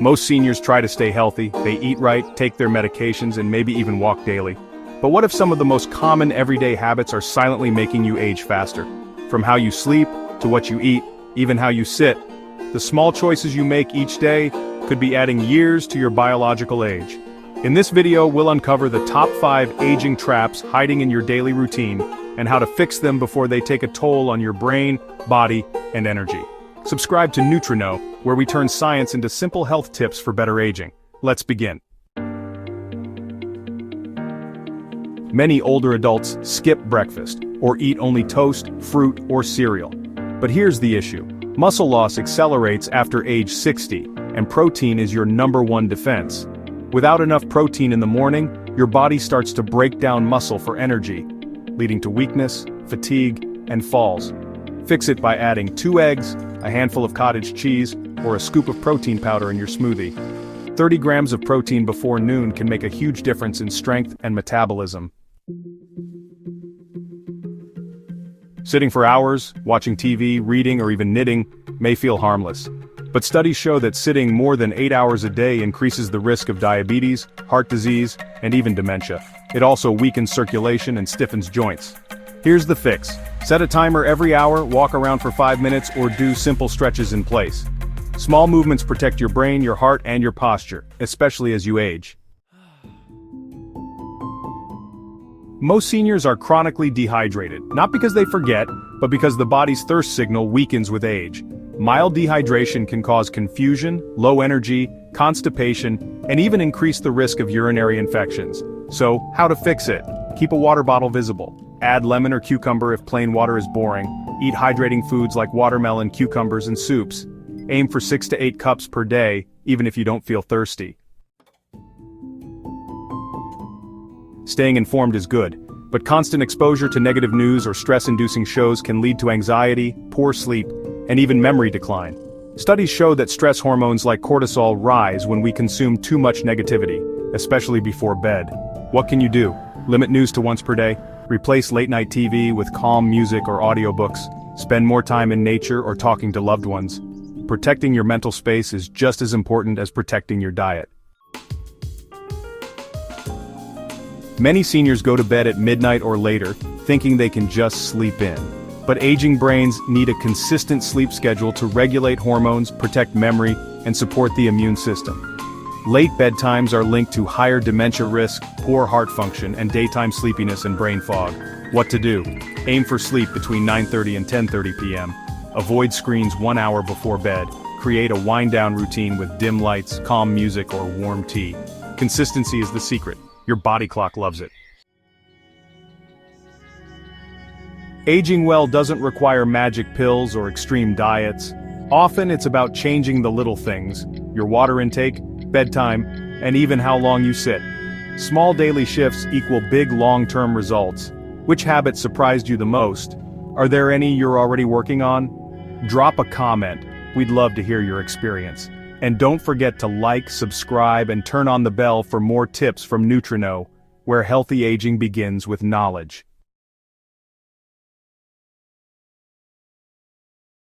Most seniors try to stay healthy, they eat right, take their medications, and maybe even walk daily. But what if some of the most common everyday habits are silently making you age faster? From how you sleep, to what you eat, even how you sit. The small choices you make each day could be adding years to your biological age. In this video, we'll uncover the top 5 aging traps hiding in your daily routine and how to fix them before they take a toll on your brain, body, and energy. Subscribe to Nutriknow, where we turn science into simple health tips for better aging. Let's begin. Many older adults skip breakfast or eat only toast, fruit, or cereal. But here's the issue. Muscle loss accelerates after age 60, and protein is your #1 defense. Without enough protein in the morning, your body starts to break down muscle for energy, leading to weakness, fatigue, and falls. Fix it by adding 2 eggs, a handful of cottage cheese, or a scoop of protein powder in your smoothie. 30 grams of protein before noon can make a huge difference in strength and metabolism. Sitting for hours, watching TV, reading, or even knitting may feel harmless. But studies show that sitting more than 8 hours a day increases the risk of diabetes, heart disease, and even dementia. It also weakens circulation and stiffens joints. Here's the fix. Set a timer every hour, walk around for 5 minutes, or do simple stretches in place. Small movements protect your brain, your heart, and your posture, especially as you age. Most seniors are chronically dehydrated, not because they forget, but because the body's thirst signal weakens with age. Mild dehydration can cause confusion, low energy, constipation, and even increase the risk of urinary infections. So, how to fix it? Keep a water bottle visible. Add lemon or cucumber if plain water is boring. Eat hydrating foods like watermelon, cucumbers, and soups. Aim for 6 to 8 cups per day, even if you don't feel thirsty. Staying informed is good, but constant exposure to negative news or stress-inducing shows can lead to anxiety, poor sleep, and even memory decline. Studies show that stress hormones like cortisol rise when we consume too much negativity, especially before bed. What can you do? Limit news to once per day. Replace late-night TV with calm music or audiobooks. Spend more time in nature or talking to loved ones. Protecting your mental space is just as important as protecting your diet. Many seniors go to bed at midnight or later, thinking they can just sleep in. But aging brains need a consistent sleep schedule to regulate hormones, protect memory, and support the immune system. Late bedtimes are linked to higher dementia risk, poor heart function, and daytime sleepiness and brain fog. What to do? Aim for sleep between 9:30 and 10:30 p.m. Avoid screens 1 hour before bed. Create a wind-down routine with dim lights, calm music, or warm tea. Consistency is the secret. Your body clock loves it. Aging well doesn't require magic pills or extreme diets. Often it's about changing the little things: your water intake, bedtime, and even how long you sit. Small daily shifts equal big long-term results. Which habit surprised you the most? Are there any you're already working on? Drop a comment. We'd love to hear your experience. And don't forget to like, subscribe, and turn on the bell for more tips from Nutriknow, where healthy aging begins with knowledge.